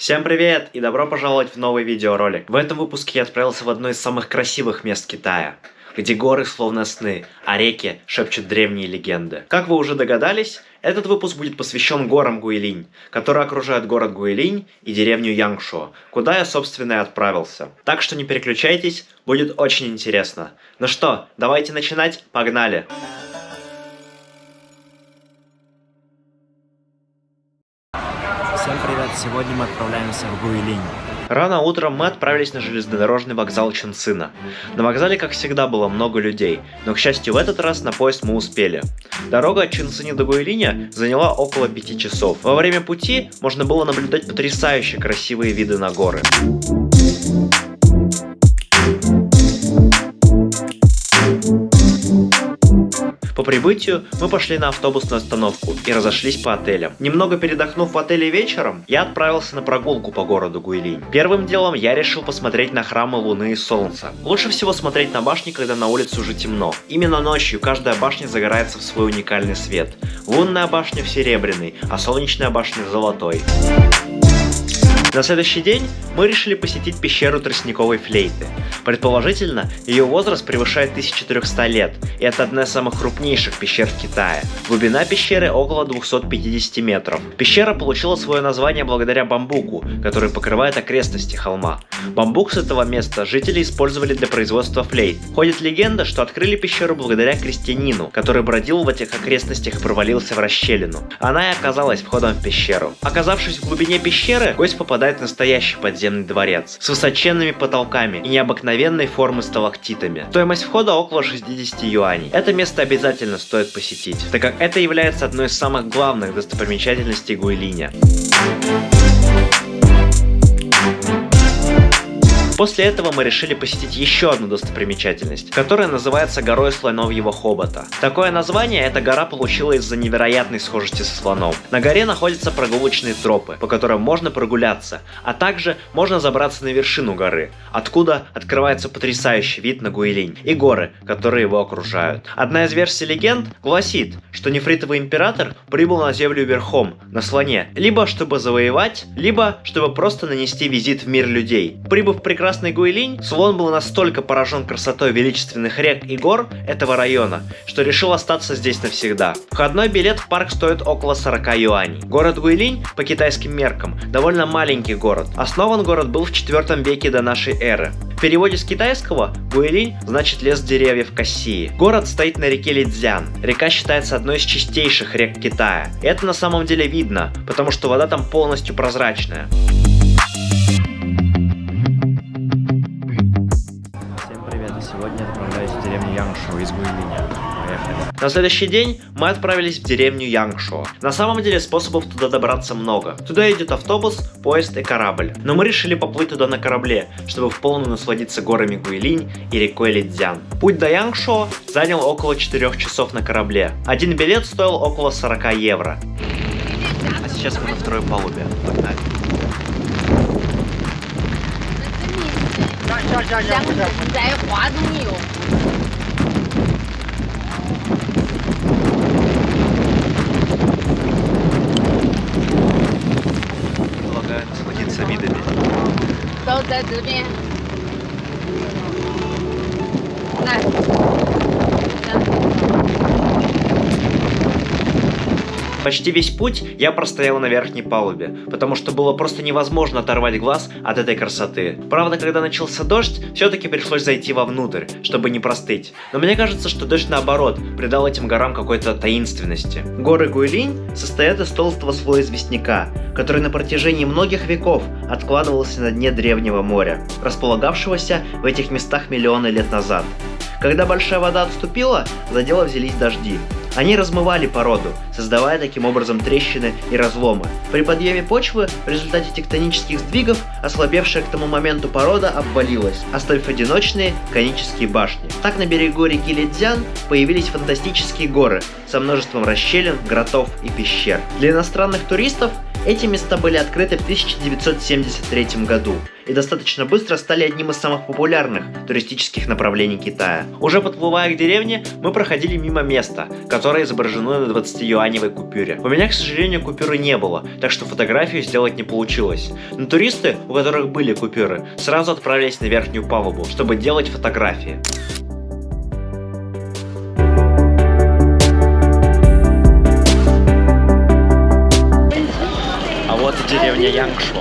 Всем привет и добро пожаловать в новый видеоролик. В этом выпуске я отправился в одно из самых красивых мест Китая, где горы словно сны, а реки шепчут древние легенды. Как вы уже догадались, этот выпуск будет посвящен горам Гуйлинь, которые окружают город Гуйлинь и деревню Янгшо, куда я, собственно, и отправился. Так что не переключайтесь, будет очень интересно. Ну что, давайте начинать, погнали! Всем привет! Сегодня мы отправляемся в Гуйлинь. Рано утром мы отправились на железнодорожный вокзал Чунцина. На вокзале, как всегда, было много людей, но, к счастью, в этот раз на поезд мы успели. Дорога от Чунцина до Гуйлиня заняла около 5 часов. Во время пути можно было наблюдать потрясающе красивые виды на горы. По прибытию мы пошли на автобусную остановку и разошлись по отелям. Немного передохнув в отеле вечером, я отправился на прогулку по городу Гуйлинь. Первым делом я решил посмотреть на храмы Луны и Солнца. Лучше всего смотреть на башни, когда на улице уже темно. Именно ночью каждая башня загорается в свой уникальный свет. Лунная башня в серебряный, а солнечная башня в золотой. На следующий день мы решили посетить пещеру тростниковой флейты. Предположительно, ее возраст превышает 1300 лет, и это одна из самых крупнейших пещер в Китае. Глубина пещеры около 250 метров. Пещера получила свое название благодаря бамбуку, который покрывает окрестности холма. Бамбук с этого места жители использовали для производства флейт. Ходит легенда, что открыли пещеру благодаря крестьянину, который бродил в этих окрестностях и провалился в расщелину. Она и оказалась входом в пещеру. Оказавшись в глубине пещеры, гость попадает в настоящий подземный дворец с высоченными потолками и необыкновенной формы сталактитами. Стоимость входа около 60 юаней. Это место обязательно стоит посетить, так как это является одной из самых главных достопримечательностей Гуйлиня. После этого мы решили посетить еще одну достопримечательность, которая называется горой слоновьего хобота. Такое название эта гора получила из-за невероятной схожести со слоном. На горе находятся прогулочные тропы, по которым можно прогуляться, а также можно забраться на вершину горы, откуда открывается потрясающий вид на Гуйлинь и горы, которые его окружают. Одна из версий легенд гласит, что нефритовый император прибыл на землю верхом, на слоне, либо чтобы завоевать, либо чтобы просто нанести визит в мир людей. Прибыв в прекрасный Гуйлинь, слон был настолько поражен красотой величественных рек и гор этого района, что решил остаться здесь навсегда. Входной билет в парк стоит около 40 юаней. Город Гуйлинь, по китайским меркам, довольно маленький город. Основан город был в 4 веке до нашей эры. В переводе с китайского Гуйлинь значит лес деревьев Кассии. Город стоит на реке Лидзян. Река считается одной из чистейших рек Китая. И это на самом деле видно, потому что вода там полностью прозрачная. Сегодня я отправляюсь в деревню Янгшо из Гуйлиня. Поехали. На следующий день мы отправились в деревню Янгшо. На самом деле способов туда добраться много. Туда идет автобус, поезд и корабль. Но мы решили поплыть туда на корабле, чтобы вполне насладиться горами Гуйлинь и рекой Лидзян. Путь до Янгшо занял около 4 часов на корабле. Один билет стоил около 40 евро. А сейчас мы на второй палубе. Погнали. Предлагаю насладиться видами. Почти весь путь я простоял на верхней палубе, потому что было просто невозможно оторвать глаз от этой красоты. Правда, когда начался дождь, все-таки пришлось зайти вовнутрь, чтобы не простыть. Но мне кажется, что дождь наоборот придал этим горам какой-то таинственности. Горы Гуйлинь состоят из толстого слоя известняка, который на протяжении многих веков откладывался на дне древнего моря, располагавшегося в этих местах миллионы лет назад. Когда большая вода отступила, за дело взялись дожди. Они размывали породу, создавая таким образом трещины и разломы. При подъеме почвы в результате тектонических сдвигов ослабевшая к тому моменту порода обвалилась, оставив одиночные конические башни. Так на берегу реки Лидзян появились фантастические горы со множеством расщелин, гротов и пещер. Для иностранных туристов Эти места были открыты в 1973 году и достаточно быстро стали одним из самых популярных туристических направлений Китая. Уже подплывая к деревне, мы проходили мимо места, которое изображено на 20-юаневой купюре. У меня, к сожалению, купюры не было, так что фотографию сделать не получилось. Но туристы, у которых были купюры, сразу отправились на верхнюю палубу, чтобы делать фотографии. А вот и деревня Янгшо.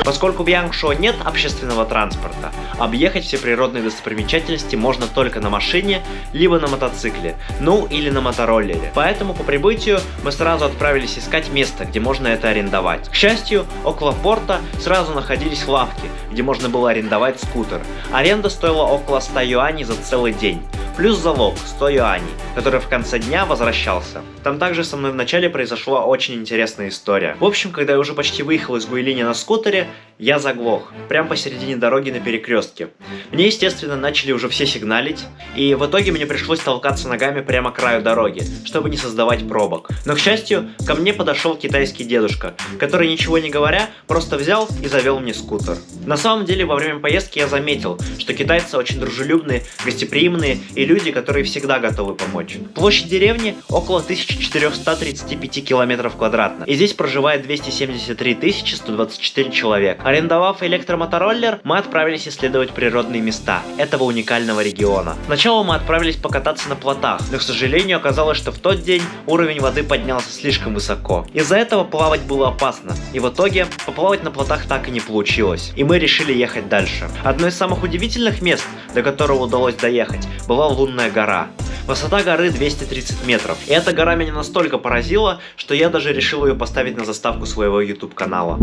Поскольку в Янгшо нет общественного транспорта, объехать все природные достопримечательности можно только на машине, либо на мотоцикле, ну или на мотороллере. Поэтому по прибытию мы сразу отправились искать место, где можно это арендовать. К счастью, около порта сразу находились лавки, где можно было арендовать скутер. Аренда стоила около 100 юаней за целый день. Плюс залог 100 юаней, который в конце дня возвращался. Там также со мной вначале произошла очень интересная история. В общем, когда я уже почти выехал из Гуйлиня на скутере, я заглох. Прямо посередине дороги на перекрестке. Мне, естественно, начали уже все сигналить, и в итоге мне пришлось толкаться ногами прямо к краю дороги, чтобы не создавать пробок. Но, к счастью, ко мне подошел китайский дедушка, который, ничего не говоря, просто взял и завел мне скутер. На самом деле, во время поездки я заметил, что китайцы очень дружелюбные, гостеприимные и люди, которые всегда готовы помочь. Площадь деревни около 1435 километров квадратных, и здесь проживает 273 124 человека. Арендовав электромотороллер, мы отправились исследовать природные места этого уникального региона. Сначала мы отправились покататься на плотах, но, к сожалению, оказалось, что в тот день уровень воды поднялся слишком высоко. Из-за этого плавать было опасно, и в итоге поплавать на плотах так и не получилось, и мы решили ехать дальше. Одно из самых удивительных мест, до которого удалось доехать, была Лунная гора. Высота горы 230 метров, и эта гора меня настолько поразила, что я даже решил ее поставить на заставку своего YouTube канала.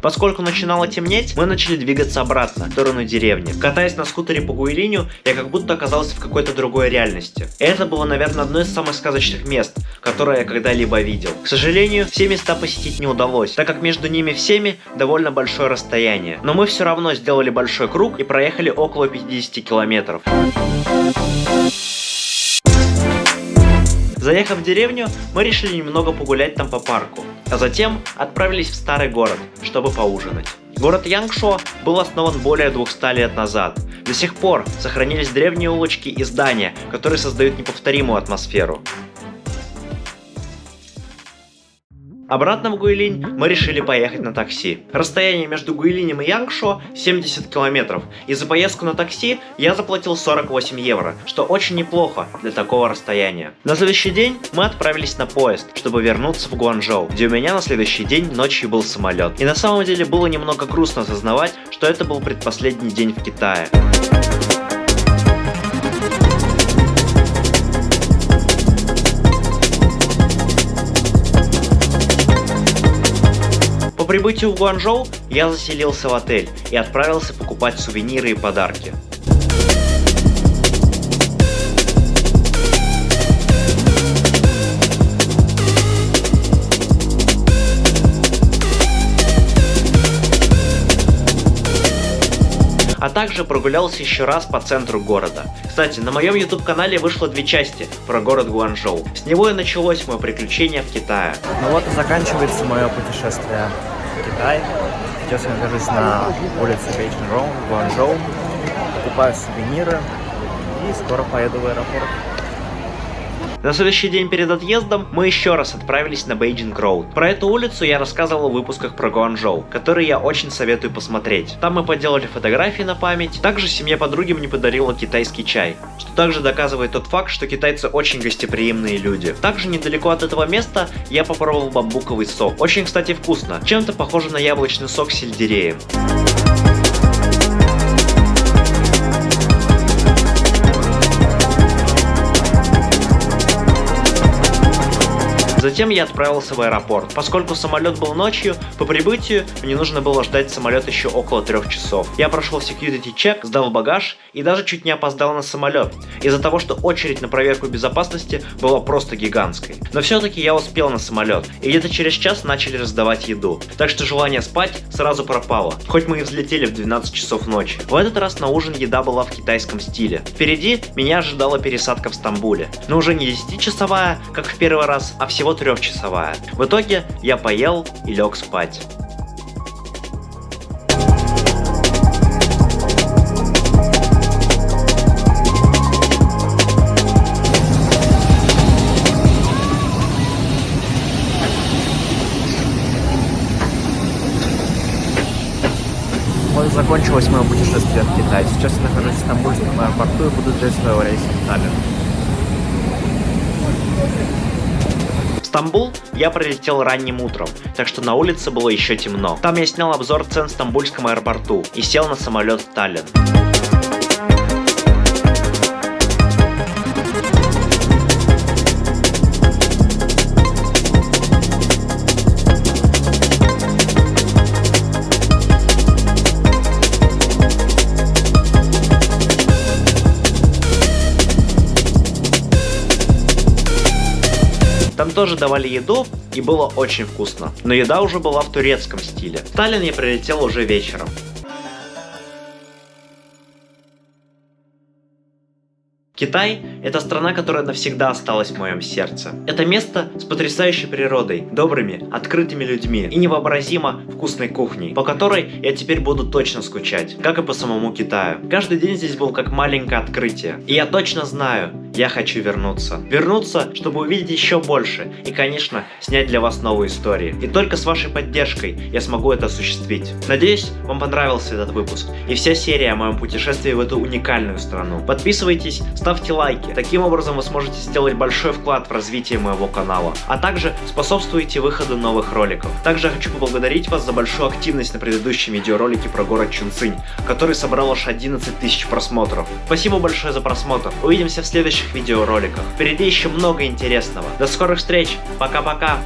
Поскольку начинало темнеть, мы начали двигаться обратно, в сторону деревни. Катаясь на скутере по Гуйлиню, я как будто оказался в какой-то другой реальности. И это было, наверное, одно из самых сказочных мест, которое я когда-либо видел. К сожалению, все места посетить не удалось, так как между ними всеми довольно большое расстояние. Но мы все равно сделали большой круг и проехали около 50 километров. Заехав в деревню, мы решили немного погулять там по парку, а затем отправились в старый город, чтобы поужинать. Город Янгшо был основан более 200 лет назад. До сих пор сохранились древние улочки и здания, которые создают неповторимую атмосферу. Обратно в Гуйлинь мы решили поехать на такси. Расстояние между Гуйлинем и Янгшо 70 километров, и за поездку на такси я заплатил 48 евро, что очень неплохо для такого расстояния. На следующий день мы отправились на поезд, чтобы вернуться в Гуанчжоу, где у меня на следующий день ночью был самолет. И на самом деле было немного грустно осознавать, что это был предпоследний день в Китае. По прибытию в Гуанчжоу я заселился в отель и отправился покупать сувениры и подарки. А также прогулялся еще раз по центру города. Кстати, на моем YouTube канале вышло 2 части про город Гуанчжоу. С него и началось мое приключение в Китае. Ну вот и заканчивается мое путешествие в Китай. Сейчас я нахожусь на улице Бейджин-Роу в Гуанчжоу. Покупаю сувениры и скоро поеду в аэропорт. На следующий день перед отъездом мы еще раз отправились на Бейджинг-Роуд. Про эту улицу я рассказывал в выпусках про Гуанчжоу, которые я очень советую посмотреть. Там мы поделали фотографии на память. Также семья подруги мне подарила китайский чай, что также доказывает тот факт, что китайцы очень гостеприимные люди. Также недалеко от этого места я попробовал бамбуковый сок. Очень, кстати, вкусно. Чем-то похоже на яблочный сок с сельдереем. Затем я отправился в аэропорт. Поскольку самолет был ночью, по прибытию мне нужно было ждать самолет еще около 3 часов. Я прошел security check, сдал багаж и даже чуть не опоздал на самолет, из-за того, что очередь на проверку безопасности была просто гигантской. Но все-таки я успел на самолет, и где-то через час начали раздавать еду. Так что желание спать сразу пропало, хоть мы и взлетели в 12 часов ночи. В этот раз на ужин еда была в китайском стиле. Впереди меня ожидала пересадка в Стамбуле, но уже не 10-часовая, как в первый раз, а всего 3-часовая. В итоге я поел и лег спать. Вот закончилось мое путешествие в Китай. Сейчас я нахожусь в Стамбульском аэропорту и буду ждать своего рейса в Таллин. В Стамбул я прилетел ранним утром, так что на улице было еще темно. Там я снял обзор цен в Стамбульском аэропорту и сел на самолет в Таллин. Там тоже давали еду, и было очень вкусно. Но еда уже была в турецком стиле. В Таллин я прилетел уже вечером. Китай – это страна, которая навсегда осталась в моем сердце. Это место с потрясающей природой, добрыми, открытыми людьми и невообразимо вкусной кухней, по которой я теперь буду точно скучать, как и по самому Китаю. Каждый день здесь был как маленькое открытие, и я точно знаю, я хочу вернуться. Вернуться, чтобы увидеть еще больше и, конечно, снять для вас новые истории. И только с вашей поддержкой я смогу это осуществить. Надеюсь, вам понравился этот выпуск и вся серия о моем путешествии в эту уникальную страну. Подписывайтесь, ставьте лайки. Таким образом вы сможете сделать большой вклад в развитие моего канала, а также способствуете выходу новых роликов. Также я хочу поблагодарить вас за большую активность на предыдущем видеоролике про город Чунцинь, который собрал аж 11 тысяч просмотров. Спасибо большое за просмотр. Увидимся в следующих видеороликах. Впереди еще много интересного. До скорых встреч. Пока-пока.